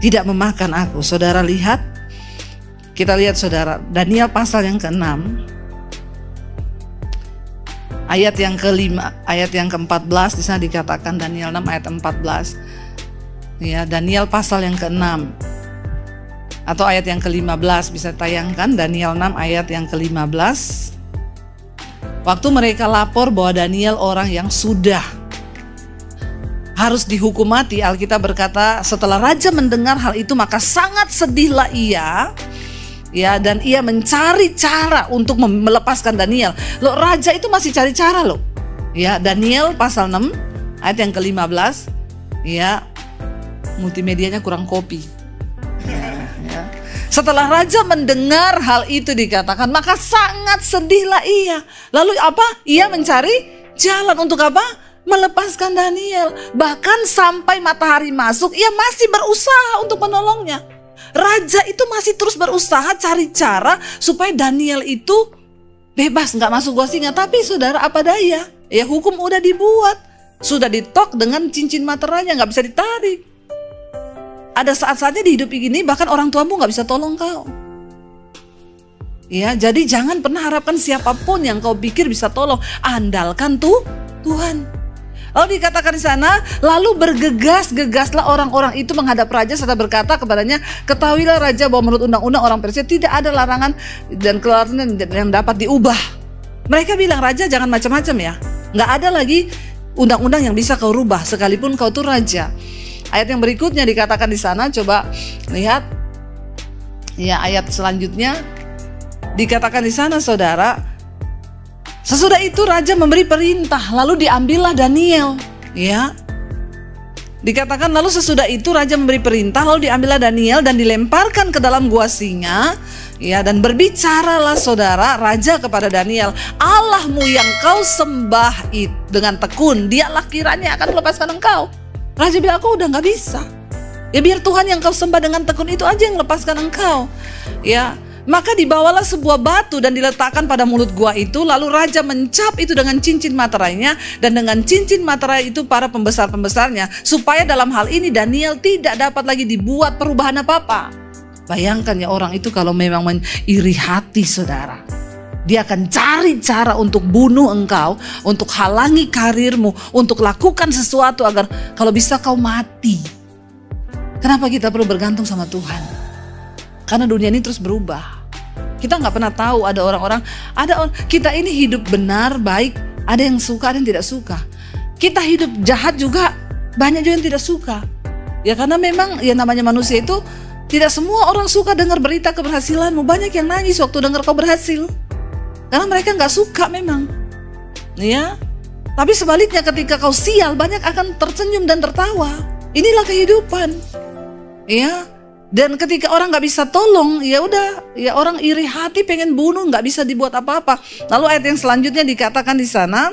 tidak memakan aku. Saudara lihat, kita lihat saudara, Daniel pasal yang ke-6, ayat yang ke-5, ayat yang ke-14, di sana dikatakan Daniel 6 ayat 14. Ya, Daniel pasal yang ke-6 atau ayat yang ke-15 bisa tayangkan, Daniel 6 ayat yang ke-15. Waktu mereka lapor bahwa Daniel orang yang sudah harus dihukum mati, Alkitab berkata setelah raja mendengar hal itu maka sangat sedihlah ia, ya, dan ia mencari cara untuk melepaskan Daniel. Loh, raja itu masih cari cara loh. Ya, Daniel pasal 6 ayat yang ke-15. Ya, multimedianya kurang kopi. Ya. Setelah raja mendengar hal itu dikatakan, maka sangat sedihlah ia. Lalu apa? Ia mencari jalan untuk apa? Melepaskan Daniel. Bahkan sampai matahari masuk, ia masih berusaha untuk menolongnya. Raja itu masih terus berusaha cari cara supaya Daniel itu bebas, nggak masuk gua singa. Tapi saudara, apa daya? Ya, hukum udah dibuat, sudah ditok dengan cincin materainya, nggak bisa ditarik. Ada saat-saatnya di hidup ini bahkan orang tuamu gak bisa tolong kau. Ya, jadi jangan pernah harapkan siapapun yang kau pikir bisa tolong. Andalkan Tuhan. Lalu dikatakan di sana, lalu bergegas-gegaslah orang-orang itu menghadap raja serta berkata kepadanya, ketahuilah raja bahwa menurut undang-undang orang Persia tidak ada larangan dan keluaran yang dapat diubah. Mereka bilang, raja jangan macam-macam ya. Gak ada lagi undang-undang yang bisa kau rubah sekalipun kau tuh raja. Ayat yang berikutnya dikatakan di sana, coba lihat. Ya, ayat selanjutnya dikatakan di sana saudara, sesudah itu raja memberi perintah, lalu diambillah Daniel. Ya, dikatakan lalu sesudah itu raja memberi perintah, lalu diambillah Daniel dan dilemparkan ke dalam gua singa. Ya, dan berbicaralah saudara raja kepada Daniel, Allahmu yang kau sembah itu dengan tekun, dialah kiranya akan melepaskan engkau. Raja bilang, aku udah gak bisa. Ya, biar Tuhan yang kau sembah dengan tekun itu aja yang lepaskan engkau. Ya, maka dibawalah sebuah batu dan diletakkan pada mulut gua itu. Lalu raja mencap itu dengan cincin materainya, dan dengan cincin materai itu para pembesar-pembesarnya, supaya dalam hal ini Daniel tidak dapat lagi dibuat perubahan apa-apa. Bayangkan ya, orang itu kalau memang iri hati saudara, dia akan cari cara untuk bunuh engkau, untuk halangi karirmu, untuk lakukan sesuatu agar kalau bisa kau mati. Kenapa kita perlu bergantung sama Tuhan? Karena dunia ini terus berubah. Kita nggak pernah tahu, ada orang-orang, kita ini hidup benar, baik, Ada yang suka, ada yang tidak suka. Kita hidup jahat juga banyak juga yang tidak suka. Ya karena memang ya namanya manusia itu tidak semua orang suka dengar berita keberhasilanmu. Banyak yang nangis waktu dengar kau berhasil. Karena mereka nggak suka memang. Ya. Tapi sebaliknya ketika kau sial, banyak akan tersenyum dan tertawa. Inilah kehidupan. Ya. Dan ketika orang nggak bisa tolong, ya udah, ya orang iri hati pengen bunuh, nggak bisa dibuat apa-apa. Lalu ayat yang selanjutnya dikatakan di sana,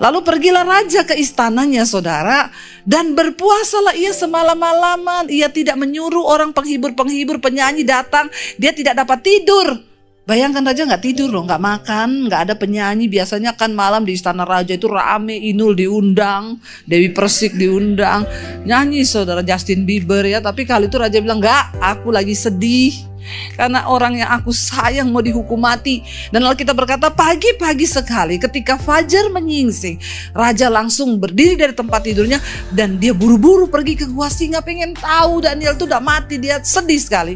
lalu pergilah raja ke istananya, saudara, dan berpuasalah ia semalam-malaman. Ia tidak menyuruh orang penghibur-penghibur, penyanyi datang, dia tidak dapat tidur. Bayangkan raja nggak tidur loh, nggak makan, nggak ada penyanyi. Biasanya kan malam di istana raja itu rame, Inul diundang, Dewi Persik diundang, nyanyi saudara, Justin Bieber ya. Tapi kali itu raja bilang, nggak, aku lagi sedih. Karena orang yang aku sayang mau dihukum mati. Dan lalu kita berkata pagi-pagi sekali ketika fajar menyingsing, raja langsung berdiri dari tempat tidurnya dan dia buru-buru pergi ke gua singa, pengen tahu Daniel itu udah mati. Dia sedih sekali.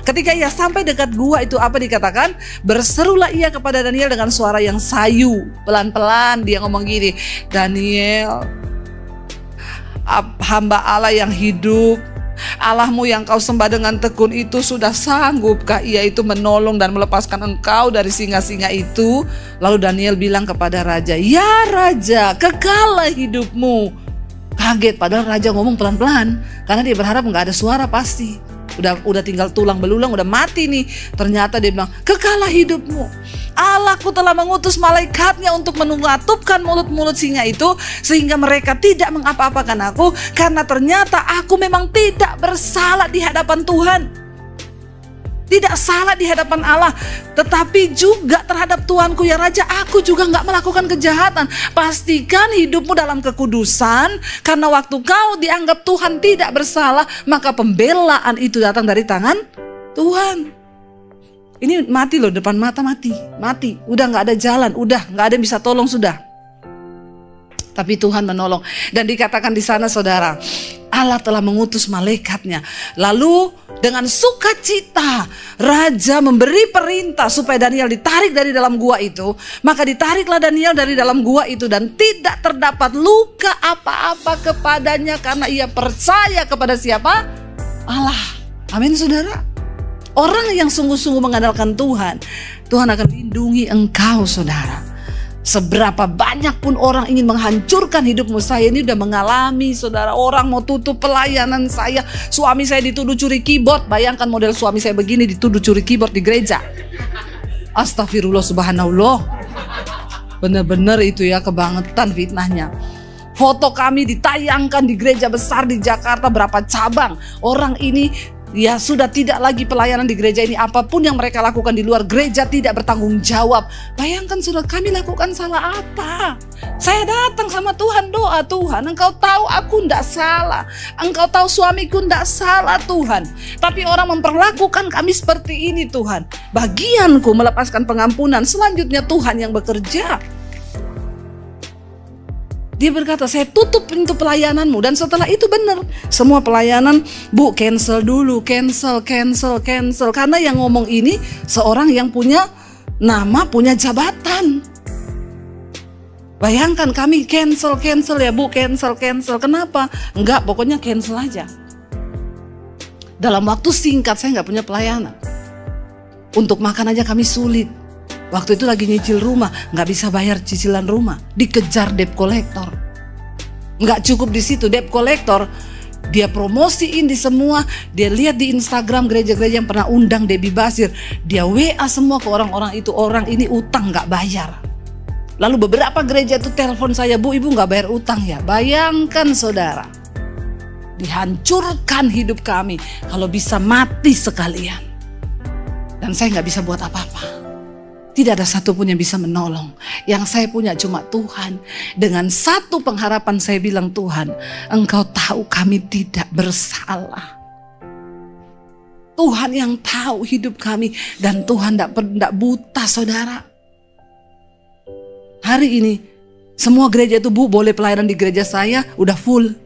Ketika ia sampai dekat gua itu apa dikatakan? Berserulah ia kepada Daniel dengan suara yang sayu. Pelan-pelan dia ngomong gini, Daniel, hamba Allah yang hidup, Allahmu yang kau sembah dengan tekun itu sudah sanggupkah ia itu menolong dan melepaskan engkau dari singa-singa itu? Lalu Daniel bilang kepada raja, ya raja, kekallah hidupmu. Kaget, padahal raja ngomong pelan-pelan karena dia berharap nggak ada suara pasti. Udah tinggal tulang belulang, udah mati nih. Ternyata dia bilang, kekallah hidupmu. Allahku telah mengutus malaikatnya untuk mengatupkan mulut-mulut singa itu sehingga mereka tidak mengapa-apakan aku, karena ternyata aku memang tidak bersalah di hadapan Tuhan. Tidak salah di hadapan Allah, tetapi juga terhadap Tuanku ya Raja, aku juga nggak melakukan kejahatan. Pastikan hidupmu dalam kekudusan, karena waktu kau dianggap Tuhan tidak bersalah, maka pembelaan itu datang dari tangan Tuhan. Ini mati loh, depan mata mati, udah nggak ada jalan, udah nggak ada yang bisa tolong sudah. Tapi Tuhan menolong. Dan dikatakan di sana saudara, Allah telah mengutus malaikatnya. Lalu dengan sukacita raja memberi perintah supaya Daniel ditarik dari dalam gua itu. Maka ditariklah Daniel dari dalam gua itu dan tidak terdapat luka apa-apa kepadanya karena ia percaya kepada siapa? Allah. Amin saudara. Orang yang sungguh-sungguh mengandalkan Tuhan, Tuhan akan lindungi engkau saudara. Seberapa banyak pun orang ingin menghancurkan hidupmu, saya ini udah mengalami saudara. Orang mau tutup pelayanan saya, suami saya dituduh curi keyboard. Bayangkan model suami saya begini dituduh curi keyboard di gereja. Astagfirullah subhanallah. Benar-benar itu ya kebangetan fitnahnya. Foto kami ditayangkan di gereja besar di Jakarta, berapa cabang. Orang ini ya sudah tidak lagi pelayanan di gereja ini. Apapun yang mereka lakukan di luar gereja tidak bertanggung jawab. Bayangkan saudara, kami lakukan salah apa? Saya datang sama Tuhan, doa, Tuhan engkau tahu aku tidak salah, engkau tahu suamiku tidak salah Tuhan, tapi orang memperlakukan kami seperti ini Tuhan. Bagianku melepaskan pengampunan, selanjutnya Tuhan yang bekerja. Dia berkata, saya tutup pintu pelayananmu. Dan setelah itu benar, semua pelayanan, Bu, cancel dulu, cancel. Karena yang ngomong ini seorang yang punya nama, punya jabatan. Bayangkan kami cancel ya Bu, cancel. Kenapa? Enggak, pokoknya cancel aja. Dalam waktu singkat saya nggak punya pelayanan. Untuk makan aja kami sulit. Waktu itu lagi nyicil rumah, nggak bisa bayar cicilan rumah, dikejar debt collector. Nggak cukup di situ, debt collector dia promosiin di semua. Dia lihat di Instagram gereja-gereja yang pernah undang Debbie Basir, dia WA semua ke orang-orang itu, orang ini utang nggak bayar. Lalu beberapa gereja itu telepon saya, Bu, ibu nggak bayar utang ya? Bayangkan saudara, dihancurkan hidup kami, kalau bisa mati sekalian. Dan saya nggak bisa buat apa-apa. Tidak ada satupun yang bisa menolong. Yang saya punya cuma Tuhan. Dengan satu pengharapan saya bilang, Tuhan, engkau tahu kami tidak bersalah. Tuhan yang tahu hidup kami. Dan Tuhan tidak buta saudara. Hari ini semua gereja itu, Bu, boleh pelayanan di gereja saya udah full.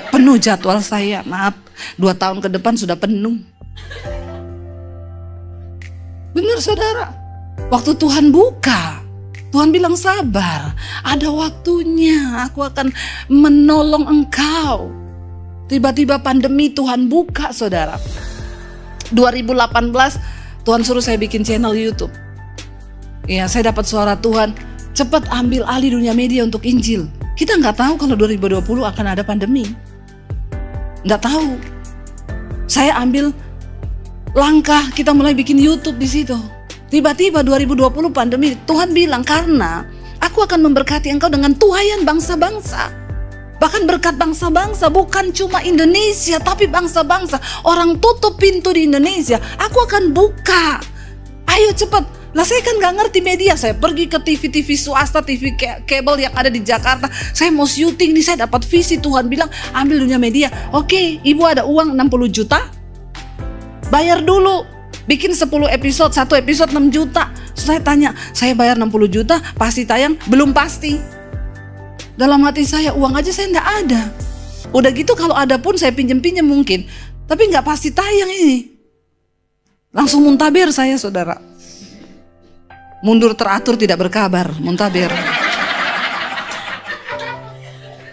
Penuh jadwal saya. Maaf, 2 tahun ke depan sudah penuh. Benar saudara, waktu Tuhan buka, Tuhan bilang sabar, ada waktunya aku akan menolong engkau. Tiba-tiba pandemi Tuhan buka saudara. 2018 Tuhan suruh saya bikin channel YouTube. Ya, saya dapat suara Tuhan, cepat ambil alih dunia media untuk Injil. Kita nggak tahu kalau 2020 akan ada pandemi. Nggak tahu. Saya ambil langkah, kita mulai bikin YouTube di situ. Tiba-tiba 2020 pandemi, Tuhan bilang karena aku akan memberkati engkau dengan tuaian bangsa-bangsa. Bahkan berkat bangsa-bangsa, bukan cuma Indonesia, tapi bangsa-bangsa. Orang tutup pintu di Indonesia, aku akan buka. Ayo cepat. Lah saya kan gak ngerti media, saya pergi ke TV-TV swasta, TV kabel yang ada di Jakarta. Saya mau syuting nih, saya dapat visi, Tuhan bilang ambil dunia media. Oke, ibu ada uang 60 juta, bayar dulu, bikin 10 episode, 1 episode 6 juta. Saya tanya, saya bayar 60 juta, pasti tayang? Belum pasti. Dalam hati saya, uang aja saya gak ada. Udah gitu kalau ada pun saya pinjem-pinjem mungkin, tapi gak pasti tayang ini. Langsung muntaber saya saudara. Mundur teratur tidak berkabar, muntaber.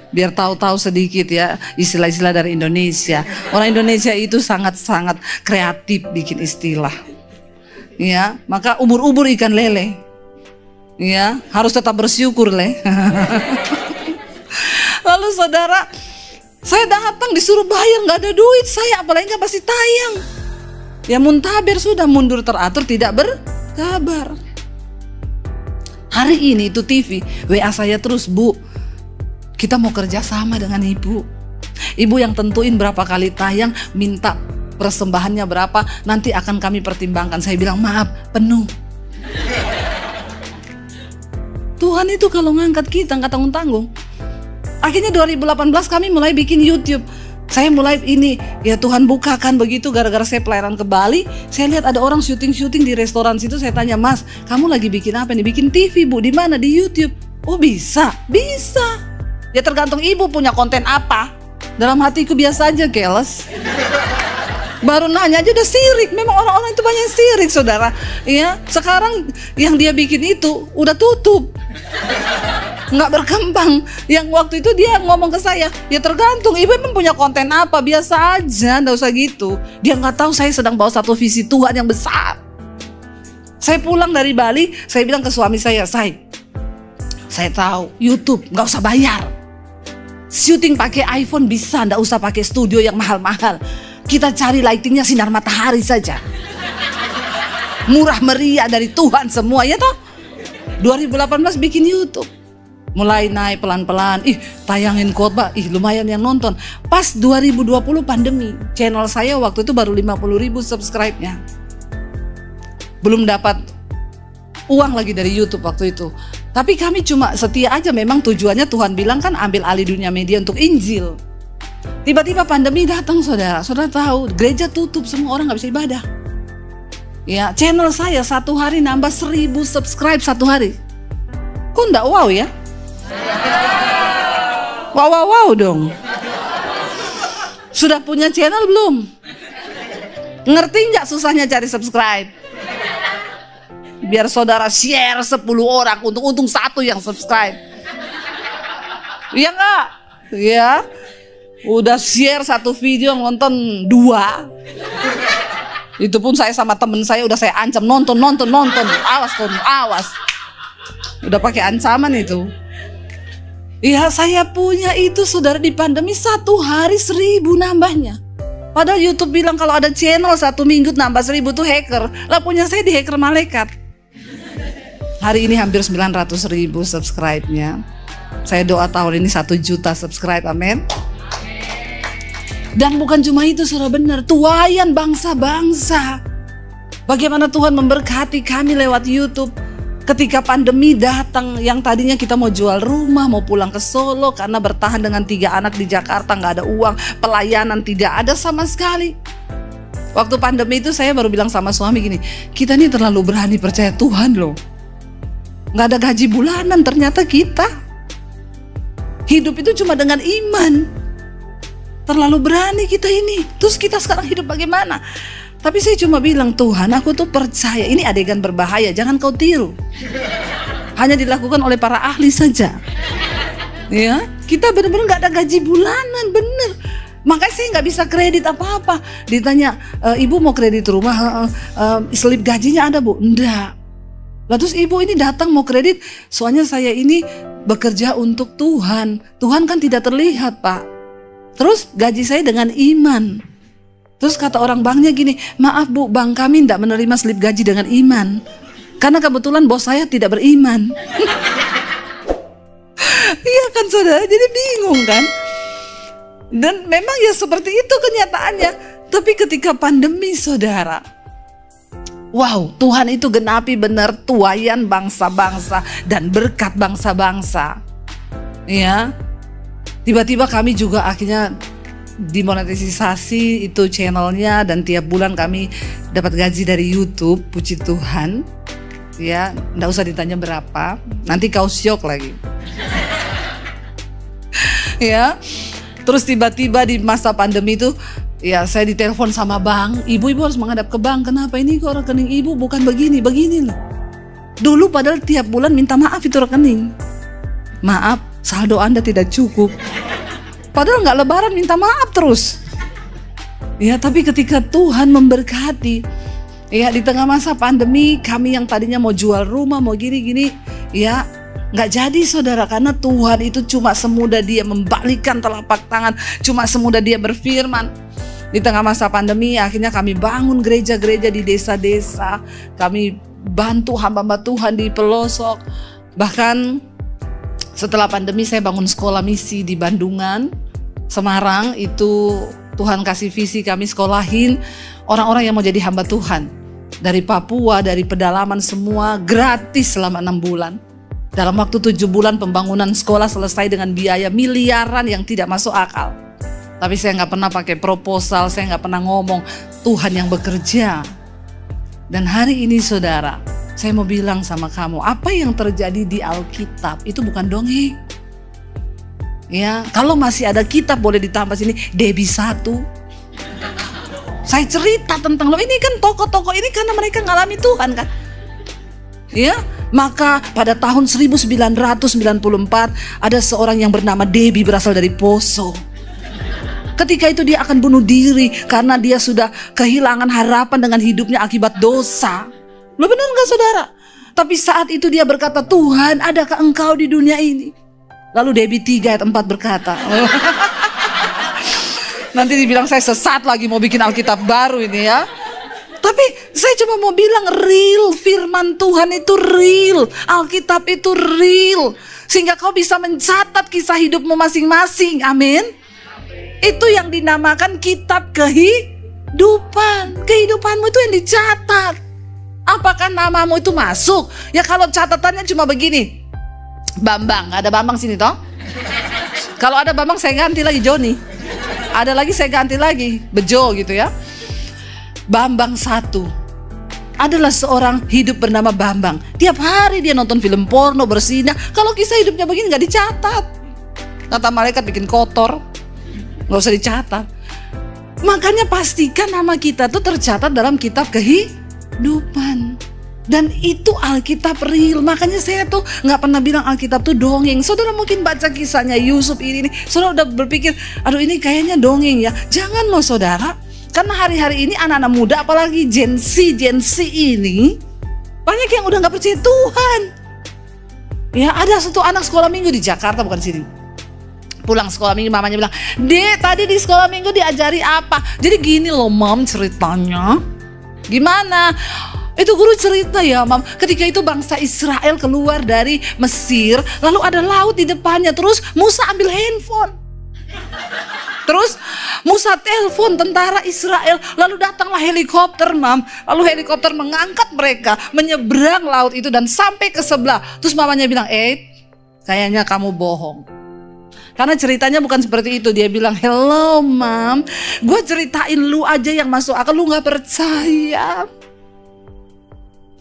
Biar tahu-tahu sedikit ya istilah-istilah dari Indonesia. Orang Indonesia itu sangat-sangat kreatif bikin istilah. Ya, maka ubur-ubur ikan lele. Ya, harus tetap bersyukur le. Lalu saudara, saya datang disuruh bayar, nggak ada duit saya, apalagi nggak pasti tayang. Ya muntaber sudah, mundur teratur tidak berkabar. Hari ini itu TV, WA saya terus, Bu, kita mau kerja sama dengan ibu. Ibu yang tentuin berapa kali tayang, minta persembahannya berapa, nanti akan kami pertimbangkan. Saya bilang maaf, penuh. Tuhan itu kalau ngangkat kita nggak tanggung-tanggung. Akhirnya 2018 kami mulai bikin YouTube. Saya mulai ini, ya Tuhan bukakan begitu gara-gara saya pelayaran ke Bali. Saya lihat ada orang syuting-syuting di restoran situ. Saya tanya, Mas, kamu lagi bikin apa nih? Bikin TV Bu, di mana? Di YouTube. Oh bisa, bisa. Ya tergantung ibu punya konten apa. Dalam hatiku biasa aja, keles. Baru nanya aja udah sirik. Memang orang-orang itu banyak sirik saudara. Ya, sekarang yang dia bikin itu udah tutup, nggak berkembang. Yang waktu itu dia ngomong ke saya, ya tergantung ibu emang punya konten apa, biasa aja, nggak usah gitu. Dia nggak tahu saya sedang bawa satu visi Tuhan yang besar. Saya pulang dari Bali, saya bilang ke suami saya tahu YouTube nggak usah bayar, syuting pakai iPhone bisa, nggak usah pakai studio yang mahal-mahal. Kita cari lightingnya sinar matahari saja, murah meriah dari Tuhan semua ya toh. 2018 bikin YouTube. Mulai naik pelan-pelan, tayangin khotbah, lumayan yang nonton. Pas 2020 pandemi, channel saya waktu itu baru 50.000 subscribe-nya. Belum dapat uang lagi dari YouTube waktu itu. Tapi kami cuma setia aja, memang tujuannya Tuhan bilang kan ambil alih dunia media untuk Injil. Tiba-tiba pandemi datang saudara. Saudara tahu, gereja tutup, semua orang gak bisa ibadah. Ya, channel saya satu hari nambah 1.000 subscribe satu hari. Kok enggak wow ya? Wow dong. Sudah punya channel belum? Ngerti nggak susahnya cari subscribe? Biar saudara share 10 orang, untung-untung 1 yang subscribe. Iya nggak? Ya. Udah share 1 video nonton 2. Itu pun saya sama temen saya udah saya ancam nonton. Awas. Udah pakai ancaman itu. Ya saya punya itu saudara di pandemi 1 hari 1.000 nambahnya. Padahal YouTube bilang kalau ada channel 1 minggu nambah 1.000 tuh hacker. Lah punya saya di hacker malaikat. Hari ini hampir 900.000 subscribe-nya. Saya doa tahun ini 1 juta subscribe, amin. Dan bukan cuma itu saudara, benar, tuaian bangsa-bangsa. Bagaimana Tuhan memberkati kami lewat YouTube. Ketika pandemi datang, yang tadinya kita mau jual rumah, mau pulang ke Solo karena bertahan dengan 3 anak di Jakarta, nggak ada uang, pelayanan tidak ada sama sekali. Waktu pandemi itu saya baru bilang sama suami gini, kita ini terlalu berani percaya Tuhan loh. Nggak ada gaji bulanan ternyata kita. Hidup itu cuma dengan iman. Terlalu berani kita ini. Terus kita sekarang hidup bagaimana? Tapi saya cuma bilang, Tuhan aku tuh percaya. Ini adegan berbahaya, jangan kau tiru. hanya dilakukan oleh para ahli saja. Ya, kita benar-benar nggak ada gaji bulanan, bener. Makanya saya nggak bisa kredit apa-apa. Ditanya, ibu mau kredit rumah, slip gajinya ada bu? Enggak. Lalu terus ibu ini datang mau kredit, soalnya saya ini bekerja untuk Tuhan. Tuhan kan tidak terlihat pak. Terus gaji saya dengan iman. Terus kata orang banknya gini, maaf bu, bank kami tidak menerima slip gaji dengan iman. Karena kebetulan bos saya tidak beriman. Iya kan saudara, jadi bingung kan. Dan memang ya seperti itu kenyataannya. Tapi ketika pandemi saudara, wow, Tuhan itu genapi benar tuayan bangsa-bangsa dan berkat bangsa-bangsa. Ya, tiba-tiba kami juga akhirnya dimonetisasi itu channelnya, dan tiap bulan kami dapat gaji dari YouTube, puji Tuhan. Ya, nggak usah ditanya berapa, nanti kau syok lagi. Ya, terus tiba-tiba di masa pandemi itu, ya saya ditelepon sama bank, ibu harus menghadap ke bank. Kenapa ini kok rekening ibu bukan begini loh. Dulu padahal tiap bulan minta maaf itu rekening. Maaf, saldo Anda tidak cukup. Padahal nggak lebaran minta maaf terus. Ya, tapi ketika Tuhan memberkati, ya di tengah masa pandemi kami yang tadinya mau jual rumah, mau gini-gini, ya nggak jadi saudara, karena Tuhan itu cuma semudah Dia membalikkan telapak tangan, cuma semudah Dia berfirman. Di tengah masa pandemi akhirnya kami bangun gereja-gereja di desa-desa, kami bantu hamba-hamba Tuhan di pelosok. Bahkan setelah pandemi saya bangun sekolah misi di Bandungan, Semarang. Itu Tuhan kasih visi, kami sekolahin orang-orang yang mau jadi hamba Tuhan dari Papua, dari pedalaman, semua gratis selama 6 bulan. Dalam waktu 7 bulan pembangunan sekolah selesai dengan biaya miliaran yang tidak masuk akal. Tapi saya nggak pernah pakai proposal, saya nggak pernah ngomong, Tuhan yang bekerja. Dan hari ini saudara, saya mau bilang sama kamu, apa yang terjadi di Alkitab itu bukan dongeng. Ya, kalau masih ada kitab boleh ditambah sini, Debbie 1. Saya cerita tentang lo, ini kan tokoh-tokoh ini karena mereka ngalami Tuhan kan. Ya, maka pada tahun 1994 ada seorang yang bernama Debbie, berasal dari Poso. Ketika itu dia akan bunuh diri karena dia sudah kehilangan harapan dengan hidupnya akibat dosa. Lo benar gak saudara? Tapi saat itu dia berkata, Tuhan, adakah engkau di dunia ini? Lalu Debbie 3 ayat 4 berkata, nanti dibilang saya sesat lagi mau bikin Alkitab baru ini ya. Tapi saya cuma mau bilang real, firman Tuhan itu real, Alkitab itu real. Sehingga kau bisa mencatat kisah hidupmu masing-masing, amin. Itu yang dinamakan kitab kehidupan. Kehidupanmu itu yang dicatat. Apakah namamu itu masuk? Ya kalau catatannya cuma begini, Bambang, ada Bambang sini toh. Kalau ada Bambang saya ganti lagi Joni. Ada lagi saya ganti lagi Bejo gitu ya. Bambang 1 adalah seorang hidup bernama Bambang. Tiap hari dia nonton film porno, bersinah. Kalau kisah hidupnya begini gak dicatat. Kata malaikat bikin kotor, gak usah dicatat. Makanya pastikan nama kita tuh tercatat dalam kitab kehidupan. Dan itu Alkitab real. Makanya saya tuh gak pernah bilang Alkitab tuh dongeng. Saudara mungkin baca kisahnya Yusuf ini, saudara udah berpikir, aduh ini kayaknya dongeng ya. Jangan loh saudara. Karena hari-hari ini anak-anak muda, apalagi Gen Z ini, banyak yang udah gak percaya Tuhan. Ya, ada satu anak sekolah minggu di Jakarta, bukan sini. Pulang sekolah minggu, mamanya bilang, Dek, tadi di sekolah minggu diajari apa? Jadi gini loh, Mam, ceritanya. Gimana? Itu guru cerita ya, Mam. Ketika itu bangsa Israel keluar dari Mesir, lalu ada laut di depannya. Terus Musa ambil handphone. Terus Musa telepon tentara Israel, lalu datanglah helikopter, Mam. Lalu helikopter mengangkat mereka, menyeberang laut itu dan sampai ke sebelah. Terus mamanya bilang, kayaknya kamu bohong. Karena ceritanya bukan seperti itu. Dia bilang, hello Mam, gue ceritain lu aja yang masuk akal, lu gak percaya.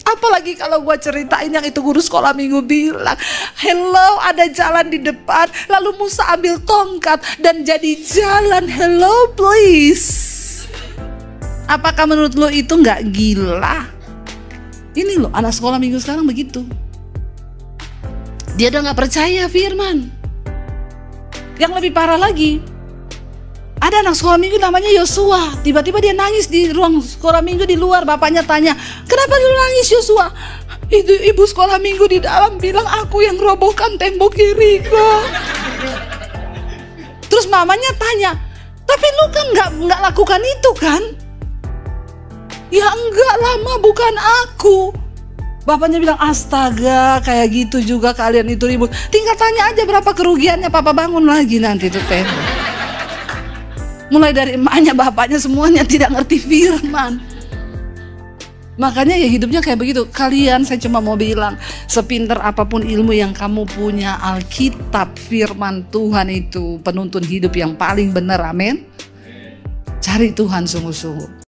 Apalagi kalau gue ceritain yang itu guru sekolah minggu bilang, hello ada jalan di depan, lalu Musa ambil tongkat dan jadi jalan, hello please. Apakah menurut lo itu gak gila? Ini loh anak sekolah minggu sekarang begitu. Dia udah gak percaya firman. Yang lebih parah lagi, ada anak sekolah minggu namanya Yosua. Tiba-tiba dia nangis di ruang sekolah minggu di luar. Bapaknya tanya, kenapa lu nangis Yosua? Itu ibu sekolah minggu di dalam bilang aku yang robohkan tembok Yeriko. Terus mamanya tanya, tapi lu kan nggak lakukan itu kan? Ya enggak lama, bukan aku. Bapaknya bilang, astaga, kayak gitu juga kalian itu ribut. Tinggal tanya aja berapa kerugiannya, papa bangun lagi nanti tuh tembok. Mulai dari emaknya, bapaknya, semuanya tidak ngerti firman. Makanya ya hidupnya kayak begitu. Kalian, saya cuma mau bilang, sepinter apapun ilmu yang kamu punya, Alkitab, firman Tuhan itu penuntun hidup yang paling benar, amin. Cari Tuhan sungguh-sungguh.